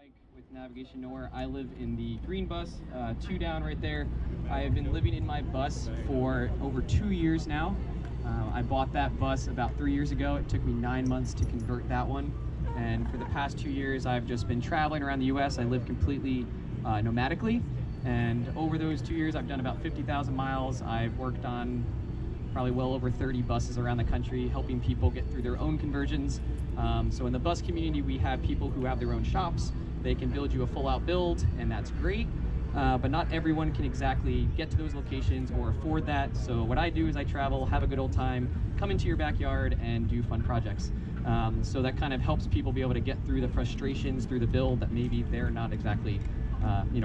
Mike with Navigation Nowhere. I live in the green bus, 2 down right there. I have been living in my bus for over 2 years now. I bought that bus about 3 years ago. It took me 9 months to convert that one. And for the past 2 years, I've just been traveling around the US. I live completely nomadically. And over those 2 years, I've done about 50,000 miles. I've worked on probably well over 30 buses around the country, helping people get through their own conversions. So in the bus community, we have people who have their own shops. They can build you a full-out build, and that's great. But not everyone can exactly get to those locations or afford that. So what I do is I travel, have a good old time, come into your backyard and do fun projects. So that kind of helps people be able to get through the frustrations through the build that maybe they're not exactly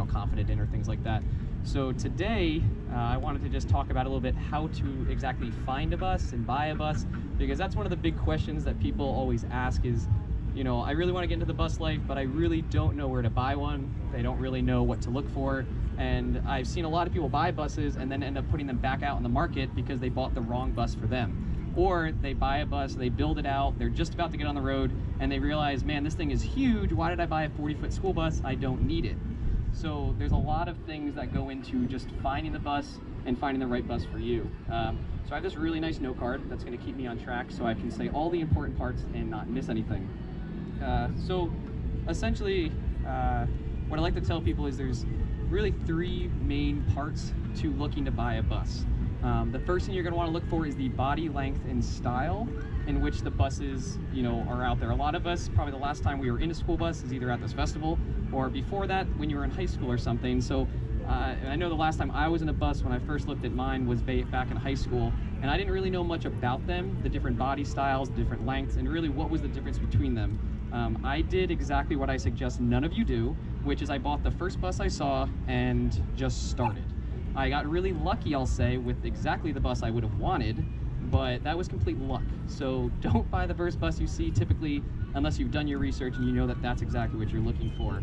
confident in or things like that. So today, I wanted to just talk about a little bit how to exactly find a bus and buy a bus, because that's one of the big questions that people always ask is, I really want to get into the bus life, but I really don't know where to buy one. They don't really know what to look for. And I've seen a lot of people buy buses and then end up putting them back out in the market because they bought the wrong bus for them. Or they buy a bus, they build it out, they're just about to get on the road, and they realize, man, this thing is huge. Why did I buy a 40-foot school bus? I don't need it. So there's a lot of things that go into just finding the bus and finding the right bus for you. So I have this really nice note card that's going to keep me on track so I can say all the important parts and not miss anything. So essentially, what I like to tell people is there's really 3 main parts to looking to buy a bus. The first thing you're going to want to look for is the body length and style in which the buses, are out there. A lot of us, probably the last time we were in a school bus is either at this festival or before that when you were in high school or something. So and I know the last time I was in a bus when I first looked at mine was back in high school, and I didn't really know much about them, the different body styles, the different lengths, and really what was the difference between them. I did exactly what I suggest none of you do, which is I bought the first bus I saw and just started. I got really lucky, I'll say, with exactly the bus I would have wanted, but that was complete luck. So don't buy the first bus you see typically unless you've done your research and you know that that's exactly what you're looking for.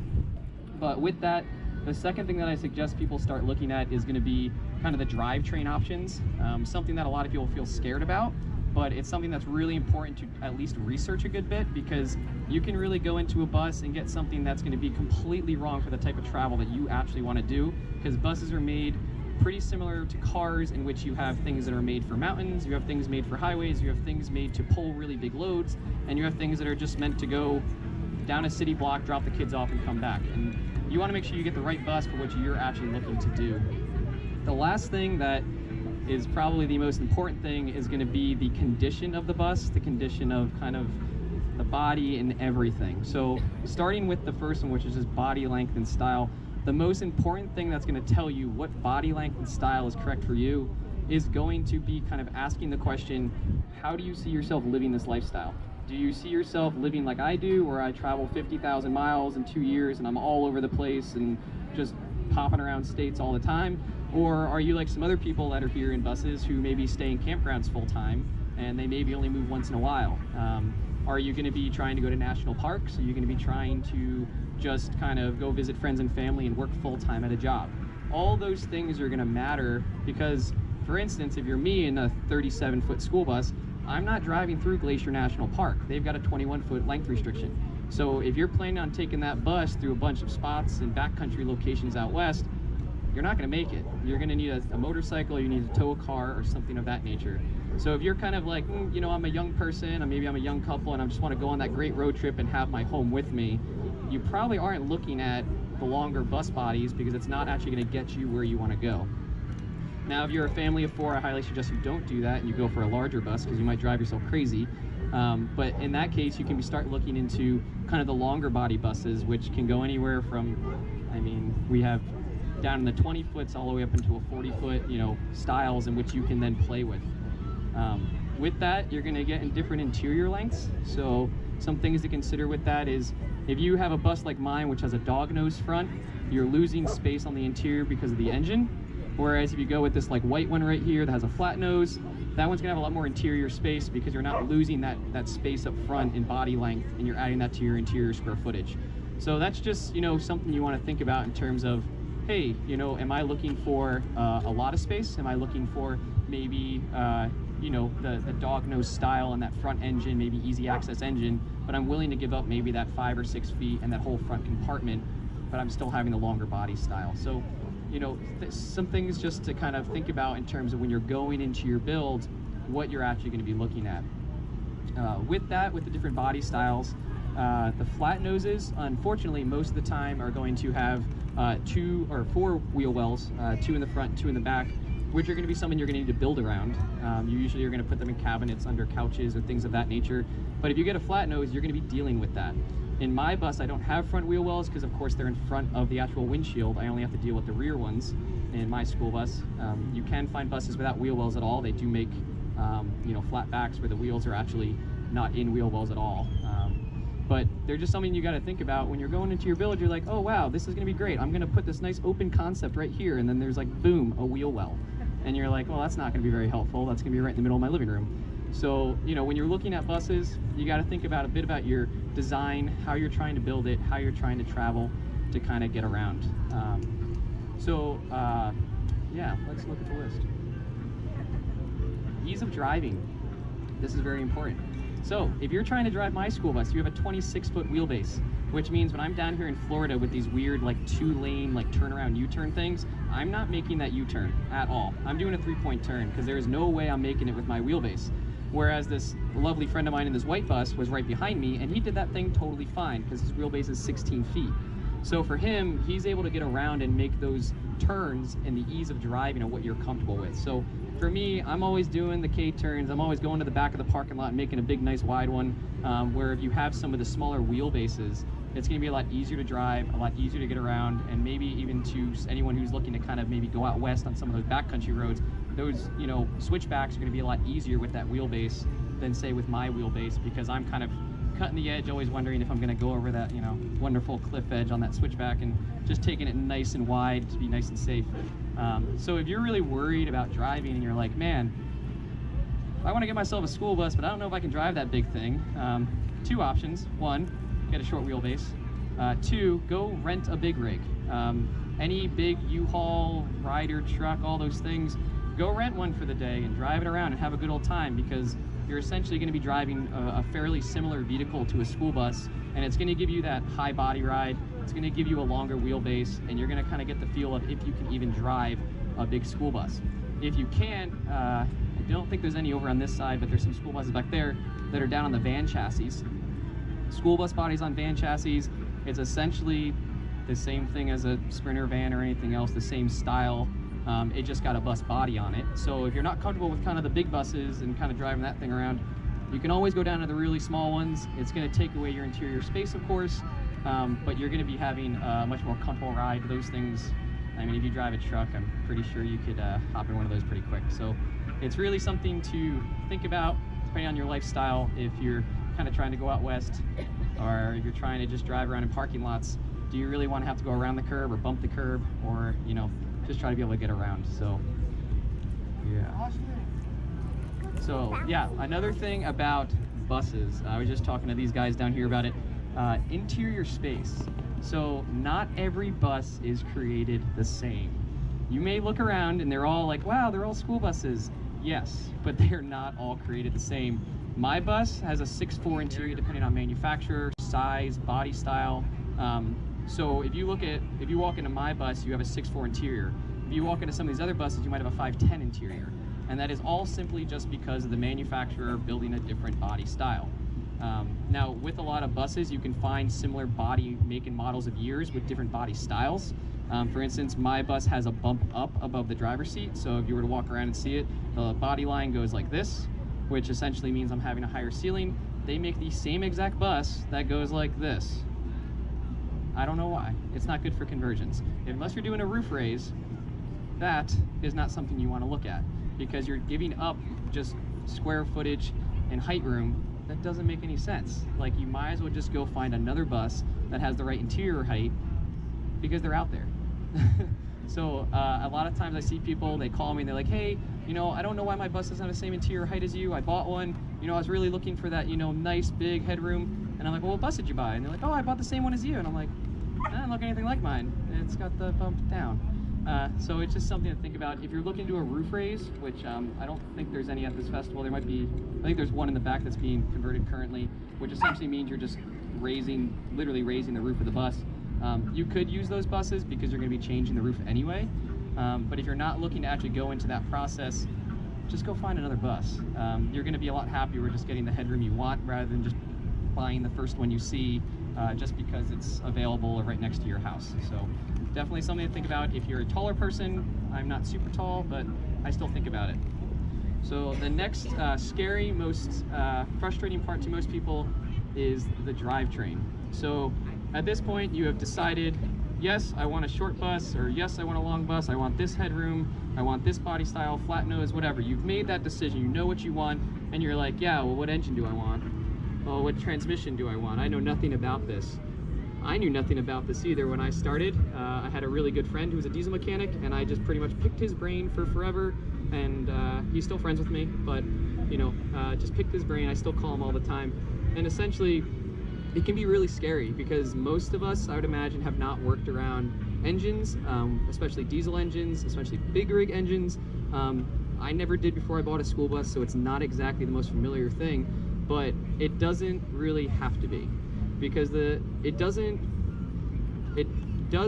But with that, the second thing that I suggest people start looking at is going to be kind of the drivetrain options, something that a lot of people feel scared about, but it's something that's really important to at least research a good bit, because you can really go into a bus and get something that's going to be completely wrong for the type of travel that you actually want to do, because buses are made pretty similar to cars in which you have things that are made for mountains, you have things made for highways, you have things made to pull really big loads, and you have things that are just meant to go down a city block, drop the kids off, and come back. And you want to make sure you get the right bus for what you're actually looking to do. The last thing that is probably the most important thing is going to be the condition of the bus, the condition of kind of the body and everything. So starting with the first one, which is just body length and style, the most important thing that's going to tell you what body length and style is correct for you is going to be kind of asking the question, how do you see yourself living this lifestyle? Do you see yourself living like I do, where I travel 50,000 miles in 2 years and I'm all over the place and just popping around states all the time? Or are you like some other people that are here in buses who maybe stay in campgrounds full time and they maybe only move once in a while? Are you going to be trying to go to national parks? Are you going to be trying to just kind of go visit friends and family and work full time at a job? All those things are going to matter because, for instance, if you're me in a 37-foot school bus, I'm not driving through Glacier National Park. They've got a 21-foot length restriction. So if you're planning on taking that bus through a bunch of spots and backcountry locations out west, you're not going to make it. You're going to need a motorcycle, you need to tow a car or something of that nature. So if you're kind of like, I'm a young person, or maybe I'm a young couple and I just want to go on that great road trip and have my home with me, you probably aren't looking at the longer bus bodies because it's not actually going to get you where you want to go. Now, if you're a family of 4, I highly suggest you don't do that and you go for a larger bus because you might drive yourself crazy. But in that case, you can start looking into kind of the longer body buses, which can go anywhere from, we have down in the 20 foots all the way up into a 40-foot, styles in which you can then play with. With that, you're going to get in different interior lengths. So some things to consider with that is if you have a bus like mine, which has a dog nose front, you're losing space on the interior because of the engine. Whereas if you go with this like white one right here that has a flat nose, that one's gonna have a lot more interior space because you're not losing that space up front in body length, and you're adding that to your interior square footage. So that's just something you want to think about in terms of, hey, am I looking for a lot of space? Am I looking for maybe you know, the dog nose style and that front engine, maybe easy access engine, but I'm willing to give up maybe that 5 or 6 feet and that whole front compartment, but I'm still having the longer body style. So, you know, some things just to kind of think about in terms of when you're going into your build, what you're actually going to be looking at. With the different body styles, the flat noses, unfortunately, most of the time are going to have 2 or 4 wheel wells, 2 in the front, 2 in the back, which are going to be something you're going to need to build around. You usually are going to put them in cabinets under couches or things of that nature. But if you get a flat nose, you're going to be dealing with that. In my bus, I don't have front wheel wells because, of course, they're in front of the actual windshield. I only have to deal with the rear ones in my school bus. You can find buses without wheel wells at all. They do make, you know, flat backs where the wheels are actually not in wheel wells at all. But they're just something you got to think about when you're going into your build. You're like, oh wow, this is going to be great. I'm going to put this nice open concept right here, and then there's like, boom, a wheel well. And you're like, well, that's not going to be very helpful. That's going to be right in the middle of my living room. So, you know, when you're looking at buses, you got to think about a bit about your design, how you're trying to build it, how you're trying to travel to kind of get around. Yeah, let's look at the list. Ease of driving. This is very important. So if you're trying to drive my school bus, you have a 26-foot wheelbase, which means when I'm down here in Florida with these weird like 2-lane like turnaround U-turn things, I'm not making that U-turn at all. I'm doing a 3-point turn because there is no way I'm making it with my wheelbase. Whereas this lovely friend of mine in this white bus was right behind me, and he did that thing totally fine because his wheelbase is 16 feet. So for him, he's able to get around and make those turns in the ease of driving and what you're comfortable with. So for me, I'm always doing the K-turns. I'm always going to the back of the parking lot and making a big, nice wide one, where if you have some of the smaller wheelbases, it's going to be a lot easier to drive, a lot easier to get around, and maybe even to anyone who's looking to kind of maybe go out west on some of those backcountry roads, those, you know, switchbacks are going to be a lot easier with that wheelbase than say with my wheelbase, because I'm kind of cutting the edge, always wondering if I'm going to go over that, you know, wonderful cliff edge on that switchback, and just taking it nice and wide to be nice and safe. So if you're really worried about driving and you're like, man, I want to get myself a school bus, but I don't know if I can drive that big thing, 2 options. 1, get a short wheelbase. 2, go rent a big rig. Any big U-Haul, rider, truck, all those things, go rent one for the day and drive it around and have a good old time, because you're essentially going to be driving a fairly similar vehicle to a school bus, and it's going to give you that high body ride. It's going to give you a longer wheelbase, and you're going to kind of get the feel of if you can even drive a big school bus. If you can't, I don't think there's any over on this side, but there's some school buses back there that are down on the van chassis. School bus bodies on van chassis, it's essentially the same thing as a Sprinter van or anything else, the same style. It just got a bus body on it. So if you're not comfortable with kind of the big buses and kind of driving that thing around, you can always go down to the really small ones. It's going to take away your interior space, of course, but you're going to be having a much more comfortable ride. Those things, I mean, if you drive a truck, I'm pretty sure you could hop in one of those pretty quick. So it's really something to think about, depending on your lifestyle. If you're kind of trying to go out west, or if you're trying to just drive around in parking lots, do you really want to have to go around the curb or bump the curb, or, you know, just try to be able to get around? So yeah. So yeah, another thing about buses, I was just talking to these guys down here about it, interior space. So not every bus is created the same. You may look around and they're all like, wow, they're all school buses. Yes, but they're not all created the same. My bus has a 6'4" interior depending on manufacturer, size, body style. So if you walk into my bus, you have a 6'4" interior. If you walk into some of these other buses, you might have a 5'10" interior. And that is all simply just because of the manufacturer building a different body style. Now, with a lot of buses, you can find similar body make and models of years with different body styles. For instance, my bus has a bump up above the driver's seat. So if you were to walk around and see it, the body line goes like this, which essentially means I'm having a higher ceiling. They make the same exact bus that goes like this. I don't know why. It's not good for conversions. Unless you're doing a roof raise, that is not something you want to look at, because you're giving up just square footage and height room. That doesn't make any sense. Like, you might as well just go find another bus that has the right interior height, because they're out there. So a lot of times I see people, they call me and they're like, hey, you know, I don't know why my bus doesn't have the same interior height as you. I bought one, you know, I was really looking for that, you know, nice big headroom. And I'm like, well, what bus did you buy? And they're like, oh, I bought the same one as you. And I'm like, I don't look anything like mine. It's got the bump down. So it's just something to think about. If you're looking to do a roof raise, which I don't think there's any at this festival, there might be, I think there's one in the back that's being converted currently, which essentially means you're just literally raising the roof of the bus. You could use those buses because you're going to be changing the roof anyway. But if you're not looking to actually go into that process, just go find another bus. You're going to be a lot happier with just getting the headroom you want rather than just buying the first one you see just because it's available right next to your house. So definitely something to think about. If you're a taller person, I'm not super tall, but I still think about it. So the next scary, most frustrating part to most people is the drivetrain. So at this point, you have decided, yes, I want a short bus, or yes, I want a long bus, I want this headroom, I want this body style, flat nose, whatever. You've made that decision, you know what you want, and you're like, yeah, well, what engine do I want? Well, what transmission do I want? I know nothing about this. I knew nothing about this either when I started. I had a really good friend who was a diesel mechanic, and I just pretty much picked his brain for forever, and he's still friends with me, but you know, just picked his brain. I still call him all the time, and essentially it can be really scary because most of us, I would imagine, have not worked around engines, especially diesel engines, especially big rig engines. I never did before I bought a school bus, so it's not exactly the most familiar thing, but it doesn't really have to be, because it does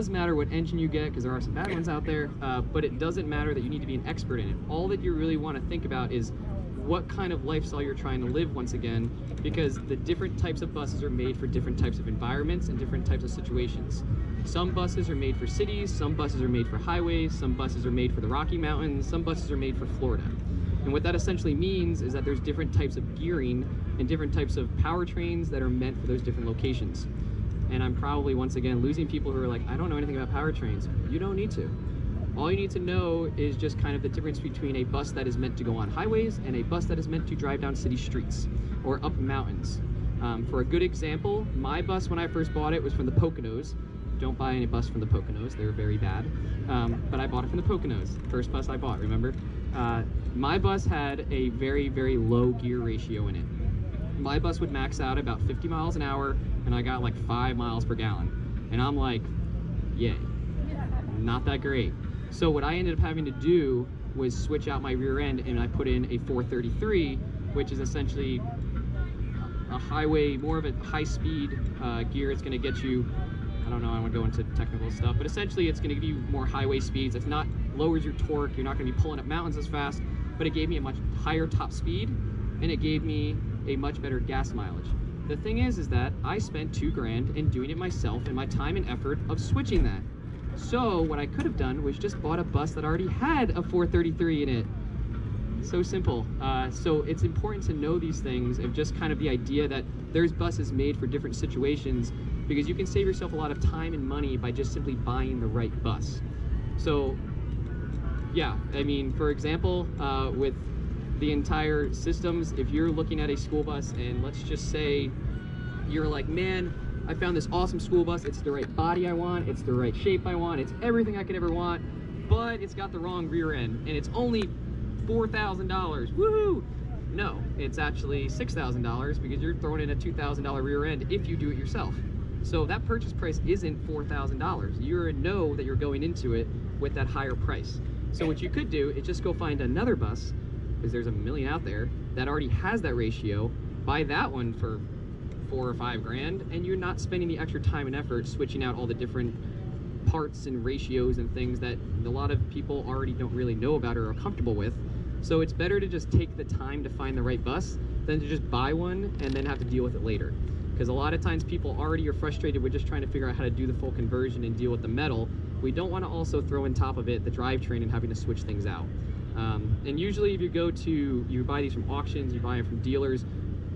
matter what engine you get, because there are some bad ones out there, but it doesn't matter that you need to be an expert in it. All that you really want to think about is what kind of lifestyle you're trying to live once again, because the different types of buses are made for different types of environments and different types of situations. Some buses are made for cities, some buses are made for highways, some buses are made for the Rocky Mountains, some buses are made for Florida. And what that essentially means is that there's different types of gearing and different types of powertrains that are meant for those different locations. And I'm probably, once again, losing people who are like, I don't know anything about powertrains. You don't need to. All you need to know is just kind of the difference between a bus that is meant to go on highways and a bus that is meant to drive down city streets or up mountains. For a good example, my bus, when I first bought it, was from the Poconos. Don't buy any bus from the Poconos, they're very bad. But I bought it from the Poconos, first bus I bought, remember? My bus had a very, very low gear ratio in it. My bus would max out about 50 miles an hour, and I got like 5 miles per gallon. And I'm like, yay, not that great. So what I ended up having to do was switch out my rear end, and I put in a 433, which is essentially a highway, more of a high-speed gear. It's going to get you, I don't know, I won't go into technical stuff, but essentially it's going to give you more highway speeds. It's not, lowers your torque, you're not going to be pulling up mountains as fast, but it gave me a much higher top speed, and it gave me a much better gas mileage. The thing is that I spent $2 grand in doing it myself and my time and effort of switching that. So what I could have done was just bought a bus that already had a 433 in it. So simple. So it's important to know these things, and just kind of the idea that there's buses made for different situations, because you can save yourself a lot of time and money by just simply buying the right bus. So yeah, I mean, for example, with the entire systems, if you're looking at a school bus and let's just say you're like, man, I found this awesome school bus, it's the right body I want, it's the right shape I want, it's everything I could ever want, but it's got the wrong rear end and it's only $4,000, woohoo! No, it's actually $6,000 because you're throwing in a $2,000 rear end if you do it yourself. So that purchase price isn't $4,000. You know that you're going into it with that higher price. So what you could do is just go find another bus, because there's a million out there, that already has that ratio, buy that one for 4 or 5 grand, and you're not spending the extra time and effort switching out all the different parts and ratios and things that a lot of people already don't really know about or are comfortable with. So it's better to just take the time to find the right bus than to just buy one and then have to deal with it later. Because a lot of times people already are frustrated with just trying to figure out how to do the full conversion and deal with the metal. We don't want to also throw on top of it the drivetrain and having to switch things out. And usually if you buy these from auctions, you buy them from dealers,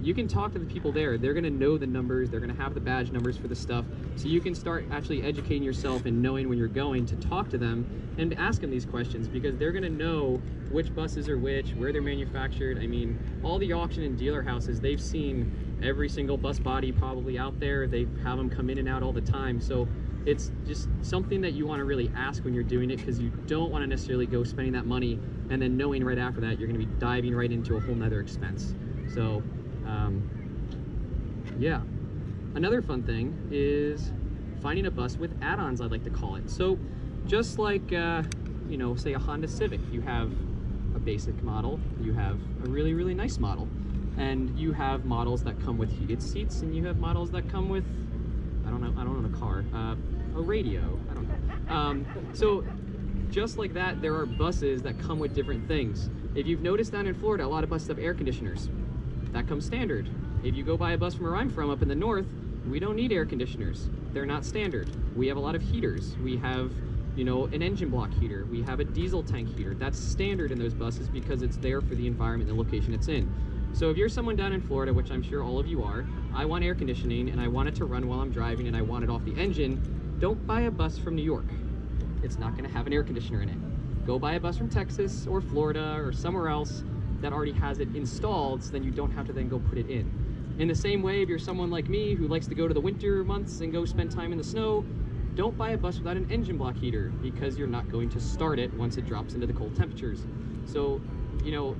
you can talk to the people there. They're going to know the numbers, they're going to have the badge numbers for the stuff, so you can start actually educating yourself and knowing when you're going to talk to them and ask them these questions, because they're going to know which buses are which, where they're manufactured. I mean, all the auction and dealer houses, they've seen every single bus body probably out there. They have them come in and out all the time, so it's just something that you want to really ask when you're doing it, because you don't want to necessarily go spending that money and then knowing right after that you're going to be diving right into a whole nother expense. So yeah, another fun thing is finding a bus with add-ons, I'd like to call it. So just like, you know, say a Honda Civic. You have a basic model, you have a really, really nice model, and you have models that come with heated seats, and you have models that come with, I don't know a car, a radio, I don't know. So just like that, there are buses that come with different things. If you've noticed down in Florida, a lot of buses have air conditioners. That comes standard. If you go buy a bus from where I'm from, up in the north, we don't need air conditioners. They're not standard. We have a lot of heaters. We have, you know, an engine block heater. We have a diesel tank heater. That's standard in those buses because it's there for the environment and the location it's in. So if you're someone down in Florida, which I'm sure all of you are, I want air conditioning and I want it to run while I'm driving and I want it off the engine, don't buy a bus from New York. It's not gonna have an air conditioner in it. Go buy a bus from Texas or Florida or somewhere else that already has it installed, so then you don't have to then go put it in. In the same way, if you're someone like me who likes to go to the winter months and go spend time in the snow, don't buy a bus without an engine block heater because you're not going to start it once it drops into the cold temperatures. So, you know,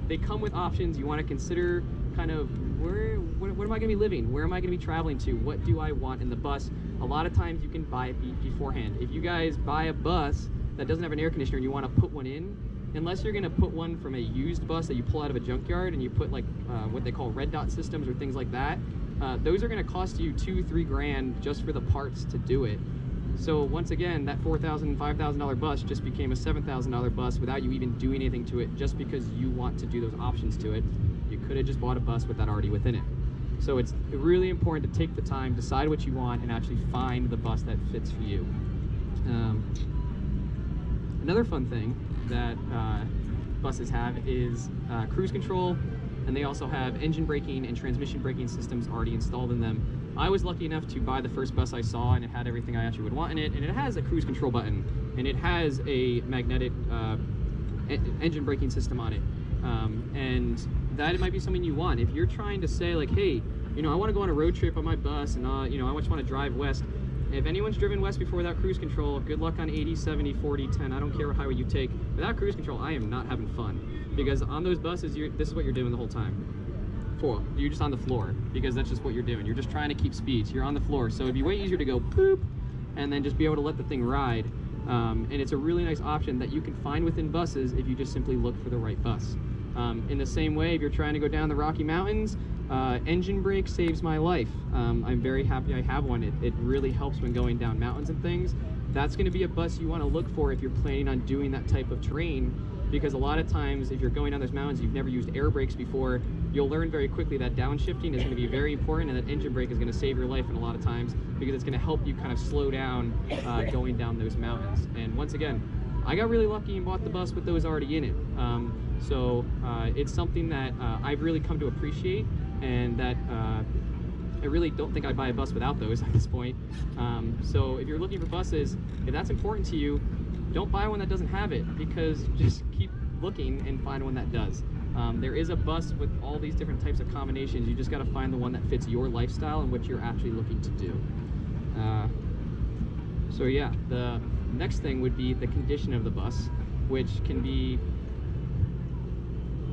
they come with options. You want to consider kind of where am I going to be living? Where am I going to be traveling to? What do I want in the bus? A lot of times you can buy it beforehand. If you guys buy a bus that doesn't have an air conditioner and you want to put one in, unless you're going to put one from a used bus that you pull out of a junkyard and you put like what they call red dot systems or things like that, those are going to cost you $2-3 grand just for the parts to do it. So once again, that $4,000, $5,000 bus just became a $7,000 bus without you even doing anything to it, just because you want to do those options to it. You could have just bought a bus with that already within it. So it's really important to take the time, decide what you want, and actually find the bus that fits for you. Another fun thing that buses have is cruise control, and they also have engine braking and transmission braking systems already installed in them. I was lucky enough to buy the first bus I saw, and it had everything I actually would want in it, and it has a cruise control button, and it has a magnetic engine braking system on it, and that might be something you want. If you're trying to say like, hey, you know, I want to go on a road trip on my bus, and you know, I just want to drive west. If anyone's driven west before without cruise control, good luck on 80, 70, 40, 10. I don't care what highway you take. Without cruise control, I am not having fun, because on those buses, this is what you're doing the whole time. You're just on the floor, because that's just what you're doing. You're just trying to keep speed. So you're on the floor. So it'd be way easier to go boop and then just be able to let the thing ride. And it's a really nice option that you can find within buses if you just simply look for the right bus. In the same way, if you're trying to go down the Rocky Mountains, engine brake saves my life. I'm very happy I have one. It really helps when going down mountains and things. That's going to be a bus you want to look for if you're planning on doing that type of terrain, because a lot of times if you're going down those mountains, you've never used air brakes before, you'll learn very quickly that downshifting is going to be very important, and that engine brake is going to save your life in a lot of times, because it's going to help you kind of slow down going down those mountains. And once again, I got really lucky and bought the bus with those already in it. So it's something that I've really come to appreciate, and that I really don't think I'd buy a bus without those at this point. So if you're looking for buses, if that's important to you, don't buy one that doesn't have it, because just keep looking and find one that does. There is a bus with all these different types of combinations. You just got to find the one that fits your lifestyle and what you're actually looking to do. So yeah, the next thing would be the condition of the bus, which can be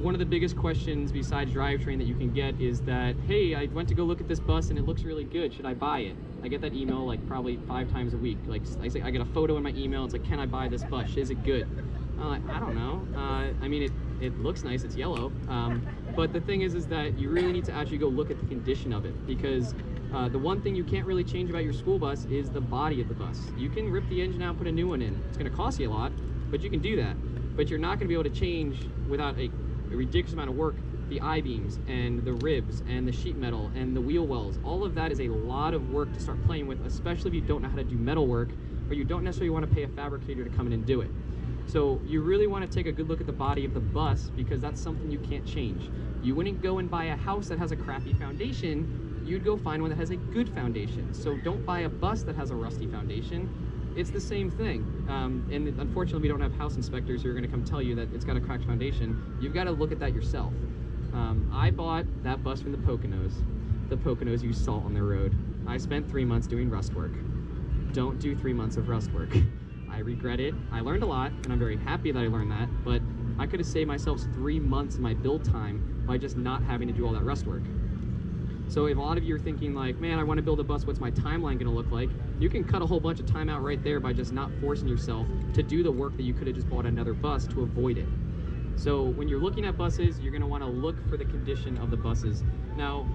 one of the biggest questions besides drivetrain that you can get, is that, hey, I went to go look at this bus and it looks really good, should I buy it? I get that email like probably 5 times a week. Like I get a photo in my email, it's like, can I buy this bus? Is it good? I'm like, I don't know. I mean, it looks nice, it's yellow. But the thing is that you really need to actually go look at the condition of it, because the one thing you can't really change about your school bus is the body of the bus. You can rip the engine out and put a new one in. It's going to cost you a lot, but you can do that. But you're not going to be able to change without a ridiculous amount of work the I-beams and the ribs and the sheet metal and the wheel wells. All of that is a lot of work to start playing with, especially if you don't know how to do metal work, or you don't necessarily want to pay a fabricator to come in and do it. So you really want to take a good look at the body of the bus, because that's something you can't change. You wouldn't go and buy a house that has a crappy foundation, you'd go find one that has a good foundation. So don't buy a bus that has a rusty foundation. It's the same thing. And unfortunately, we don't have house inspectors who are going to come tell you that it's got a cracked foundation. You've got to look at that yourself. I bought that bus from the Poconos. The Poconos use salt on their road. I spent 3 months doing rust work. Don't do 3 months of rust work. I regret it. I learned a lot, and I'm very happy that I learned that, but I could have saved myself 3 months of my build time by just not having to do all that rust work. So if a lot of you are thinking like, man, I want to build a bus, what's my timeline going to look like? You can cut a whole bunch of time out right there by just not forcing yourself to do the work that you could have just bought another bus to avoid it. So when you're looking at buses, you're going to want to look for the condition of the buses. Now,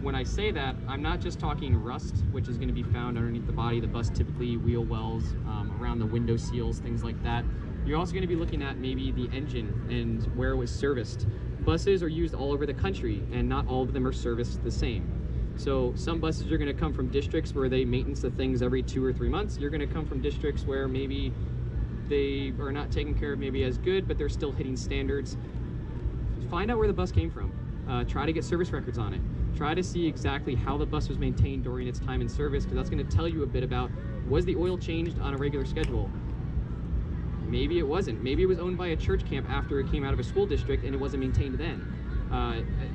when I say that, I'm not just talking rust, which is going to be found underneath the body of the bus, typically wheel wells, around the window seals, things like that. You're also going to be looking at maybe the engine and where it was serviced. Buses are used all over the country, and not all of them are serviced the same. So some buses are going to come from districts where they maintenance the things every 2 or 3 months. You're going to come from districts where maybe they are not taken care of maybe as good, but they're still hitting standards. Find out where the bus came from. Try to get service records on it. Try to see exactly how the bus was maintained during its time in service, because that's going to tell you a bit about, was the oil changed on a regular schedule? Maybe it wasn't. Maybe it was owned by a church camp after it came out of a school district and it wasn't maintained then.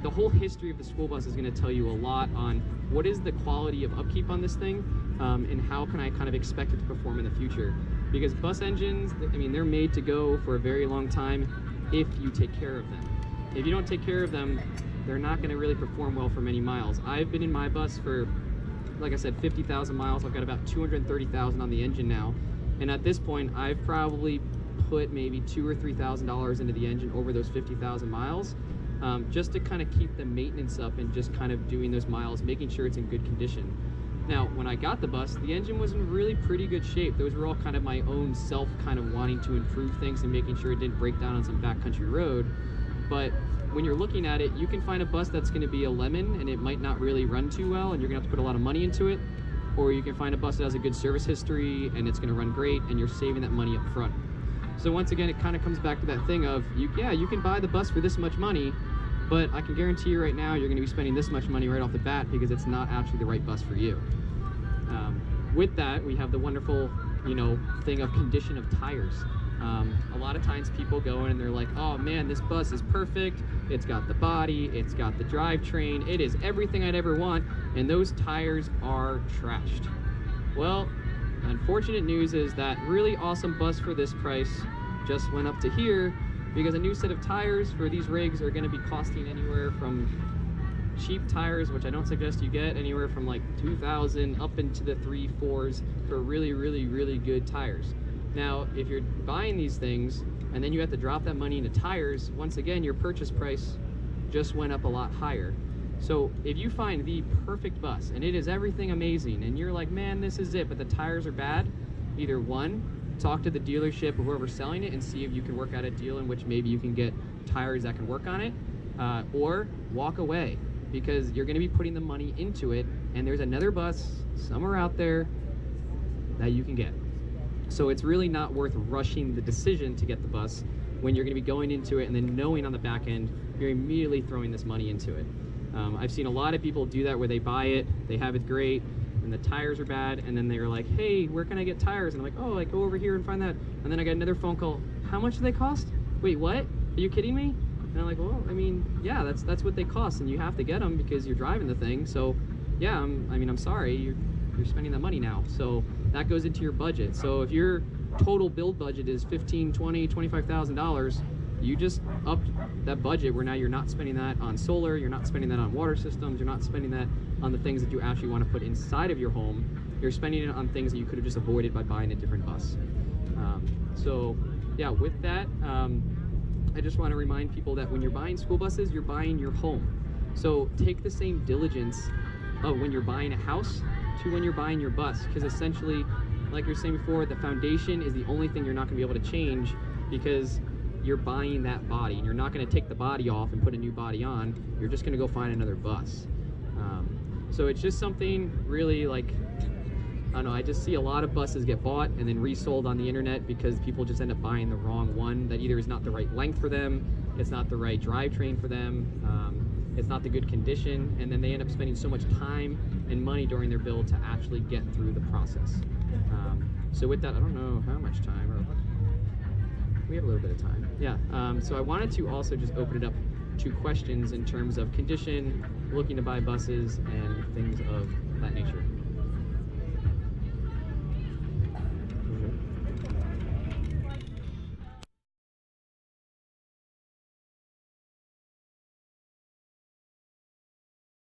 The whole history of the school bus is going to tell you a lot on what is the quality of upkeep on this thing, and how can I kind of expect it to perform in the future. Because bus engines, I mean, they're made to go for a very long time if you take care of them. If you don't take care of them, they're not going to really perform well for many miles. I've been in my bus for, like I said, 50,000 miles. I've got about 230,000 on the engine now. And at this point, I've probably put maybe $2,000 or $3,000 into the engine over those 50,000 miles, just to kind of keep the maintenance up and just kind of doing those miles, making sure it's in good condition. Now, when I got the bus, the engine was in really pretty good shape. Those were all kind of my own self kind of wanting to improve things and making sure it didn't break down on some backcountry road. But when you're looking at it, you can find a bus that's going to be a lemon and it might not really run too well and you're going to have to put a lot of money into it. Or you can find a bus that has a good service history and it's going to run great and you're saving that money up front. So once again, it kind of comes back to that thing of, you can buy the bus for this much money, but I can guarantee you right now you're going to be spending this much money right off the bat because it's not actually the right bus for you. With that, we have the wonderful, thing of condition of tires. A lot of times people go in and they're like, oh man, this bus is perfect. It's got the body, it's got the drivetrain, it is everything I'd ever want, and those tires are trashed. Well, unfortunate news is that really awesome bus for this price just went up to here because a new set of tires for these rigs are going to be costing anywhere from cheap tires, which I don't suggest you get, anywhere from like $2,000 up into the 3-4s for really, really, really good tires. Now, if you're buying these things and then you have to drop that money into tires, once again, your purchase price just went up a lot higher. So if you find the perfect bus and it is everything amazing and you're like, man, this is it, but the tires are bad, either one, talk to the dealership or whoever's selling it and see if you can work out a deal in which maybe you can get tires that can work on it, or walk away, because you're going to be putting the money into it and there's another bus somewhere out there that you can get. So it's really not worth rushing the decision to get the bus when you're going to be going into it and then knowing on the back end you're immediately throwing this money into it. I've seen a lot of people do that where they buy it, they have it great, and the tires are bad, and then they're like, hey, where can I get tires? And I'm like, oh, like go over here and find that. And then I got another phone call, how much do they cost? Wait, what? Are you kidding me? And I'm like, well, I mean, yeah, that's what they cost, and you have to get them because you're driving the thing. So yeah, I'm sorry, you're spending that money now. So that goes into your budget. So if your total build budget is $15,000, $20,000, $25,000, you just upped that budget where now you're not spending that on solar, you're not spending that on water systems, you're not spending that on the things that you actually want to put inside of your home. You're spending it on things that you could have just avoided by buying a different bus. So yeah, with that, I just want to remind people that when you're buying school buses, you're buying your home. So take the same diligence of when you're buying a house to when you're buying your bus, because essentially, like you're saying before, the foundation is the only thing you're not going to be able to change because you're buying that body, and you're not going to take the body off and put a new body on. You're just going to go find another bus. So it's just something really like, I don't know, I just see a lot of buses get bought and then resold on the internet because people just end up buying the wrong one that either is not the right length for them, it's not the right drivetrain for them, it's not the good condition, and then they end up spending so much time and money during their build to actually get through the process. So with that, I don't know how much time, or we have a little bit of time. Yeah, so I wanted to also just open it up to questions in terms of condition, looking to buy buses, and things of that nature.